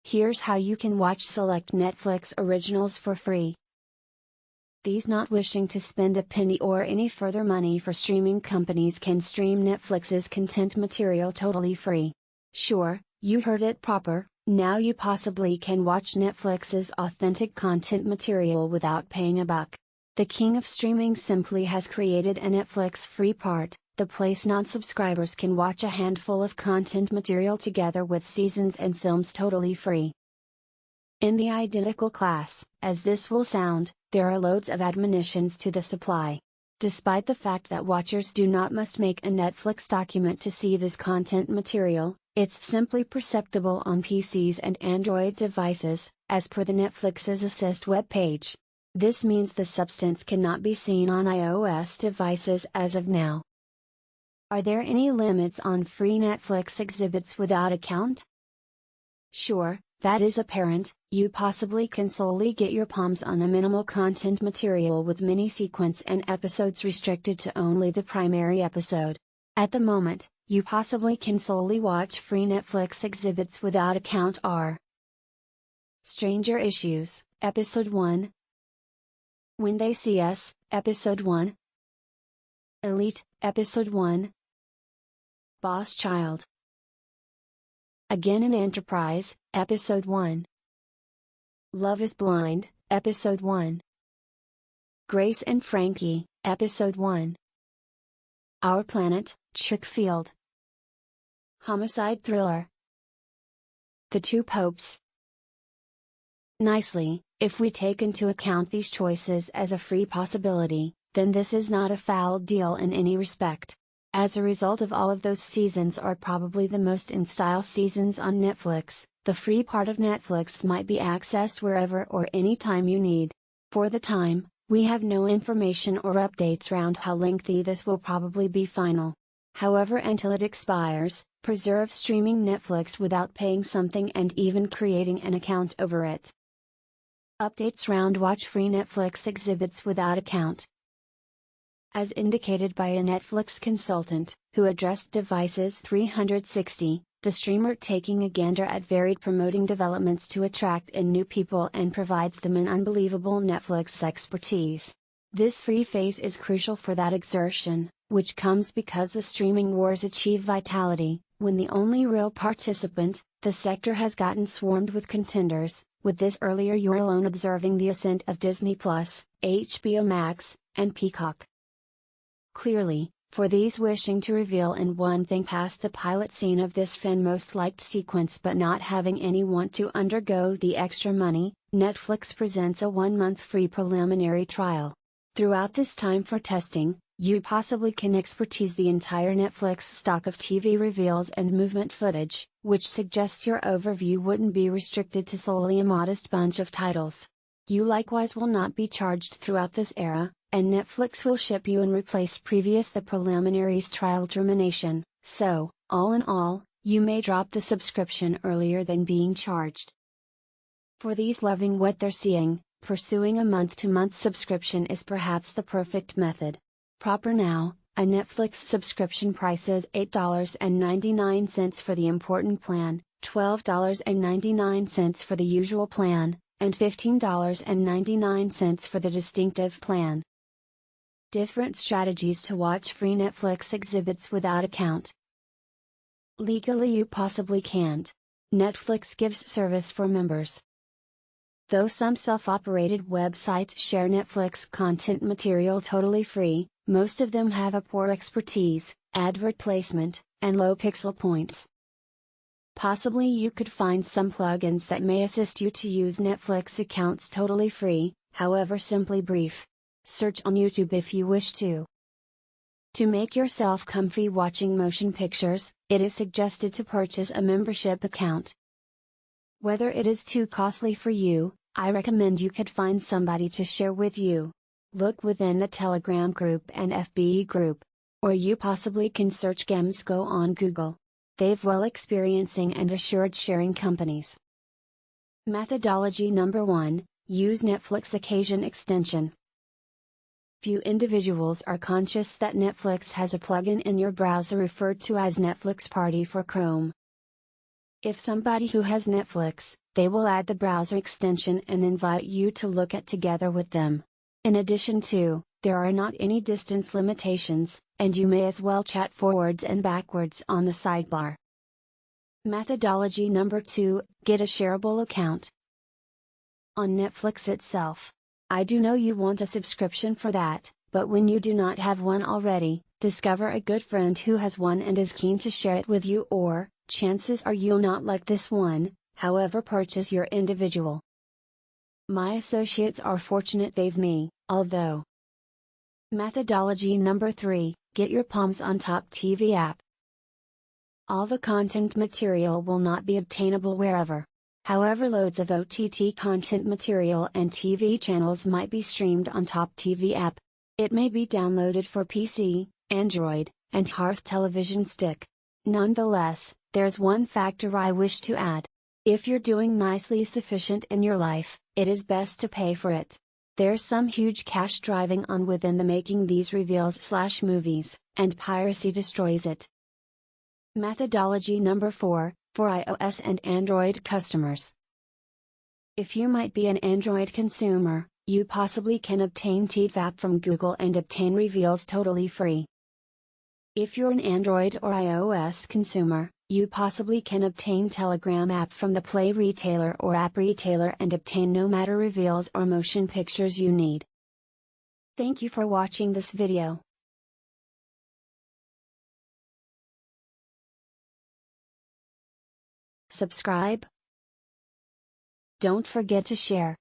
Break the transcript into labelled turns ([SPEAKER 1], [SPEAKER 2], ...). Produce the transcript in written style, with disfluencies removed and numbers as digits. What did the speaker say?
[SPEAKER 1] Here's how you can watch select Netflix originals for free. These not wishing to spend a penny or any further money for streaming companies can stream Netflix's content material totally free. Sure, you heard it proper, now you possibly can watch Netflix's authentic content material without paying a buck. The king of streaming simply has created a Netflix free part, the place non-subscribers can watch a handful of content material together with seasons and films totally free. In the identical class, as this will sound, there are loads of admonitions to the supply. Despite the fact that watchers do not must make a Netflix document to see this content material, it's simply perceptible on PCs and Android devices, as per the Netflix's Assist webpage. This means the substance cannot be seen on iOS devices as of now. Are there any limits on free Netflix exhibits without account? Sure, that is apparent. You possibly can solely get your palms on a minimal content material with mini-sequence and episodes restricted to only the primary episode. At the moment, you possibly can solely watch free Netflix exhibits without account are Stranger Issues, Episode 1, When They See Us, Episode 1, Elite, Episode 1, Boss Child, Again in Enterprise, Episode 1, Love is Blind, Episode 1, Grace and Frankie, Episode 1, Our Planet, Chickfield, Homicide Thriller, The Two Popes. Nicely, if we take into account these choices as a free possibility, then this is not a foul deal in any respect. As a result of all of those seasons are probably the most in style seasons on Netflix, the free part of Netflix might be accessed wherever or anytime you need. For the time, we have no information or updates around how lengthy this will probably be final. However, until it expires, preserve streaming Netflix without paying something and even creating an account over it. Updates round watch free Netflix exhibits without account. As indicated by a Netflix consultant, who addressed Devices 360, the streamer taking a gander at varied promoting developments to attract in new people and provides them an unbelievable Netflix expertise. This free phase is crucial for that exertion, which comes because the streaming wars achieve vitality, when the only real participant, the sector has gotten swarmed with contenders. With this earlier you're alone observing the ascent of Disney+, HBO Max, and Peacock. Clearly, for these wishing to reveal in one thing past a pilot scene of this fan most liked sequence but not having any want to undergo the extra money, Netflix presents a 1-month free preliminary trial. Throughout this time for testing, you possibly can expertise the entire Netflix stock of TV reveals and movement footage, which suggests your overview wouldn't be restricted to solely a modest bunch of titles. You likewise will not be charged throughout this era, and Netflix will ship you and replace the preliminaries trial termination, so, all in all, you may drop the subscription earlier than being charged. For these loving what they're seeing, pursuing a month-to-month subscription is perhaps the perfect method. Proper now, a Netflix subscription price is $8.99 for the important plan, $12.99 for the usual plan, and $15.99 for the distinctive plan. Different strategies to watch free Netflix exhibits without account. Legally you possibly can't. Netflix gives service for members. Though some self-operated websites share Netflix content material totally free, most of them have a poor expertise, advert placement, and low pixel points. Possibly you could find some plugins that may assist you to use Netflix accounts totally free, however simply brief. Search on YouTube if you wish to. To make yourself comfy watching motion pictures, it is suggested to purchase a membership account. Whether it is too costly for you, I recommend you could find somebody to share with you. Look within the Telegram group and FB group. Or you possibly can search Gamsco on Google. They've well experiencing and assured sharing companies. Methodology number 1, use Netflix occasion extension. Few individuals are conscious that Netflix has a plugin in your browser referred to as Netflix Party for Chrome. If somebody who has Netflix, they will add the browser extension and invite you to look at together with them. In addition to, there are not any distance limitations, and you may as well chat forwards and backwards on the sidebar. Methodology number 2, get a shareable account. On Netflix itself. I do know you want a subscription for that, but when you do not have one already, discover a good friend who has one and is keen to share it with you, or, chances are you'll not like this one, however purchase your individual. My associates are fortunate they've me, although. Methodology number 3, get your Palms on Top TV app. All the content material will not be obtainable wherever. However, loads of OTT content material and TV channels might be streamed on Top TV app. It may be downloaded for PC, Android, and Hearth television stick. Nonetheless, there's one factor I wish to add. If you're doing nicely sufficient in your life, it is best to pay for it. There's some huge cash driving on within the making these reveals/movies, and piracy destroys it. Methodology number 4, for iOS and Android customers. If you might be an Android consumer, you possibly can obtain TVAP from Google and obtain reveals totally free. If you're an Android or iOS consumer, you possibly can obtain Telegram app from the Play retailer or app retailer and obtain no matter reveals or motion pictures you need. Thank you for watching this video. Subscribe. Don't forget to share.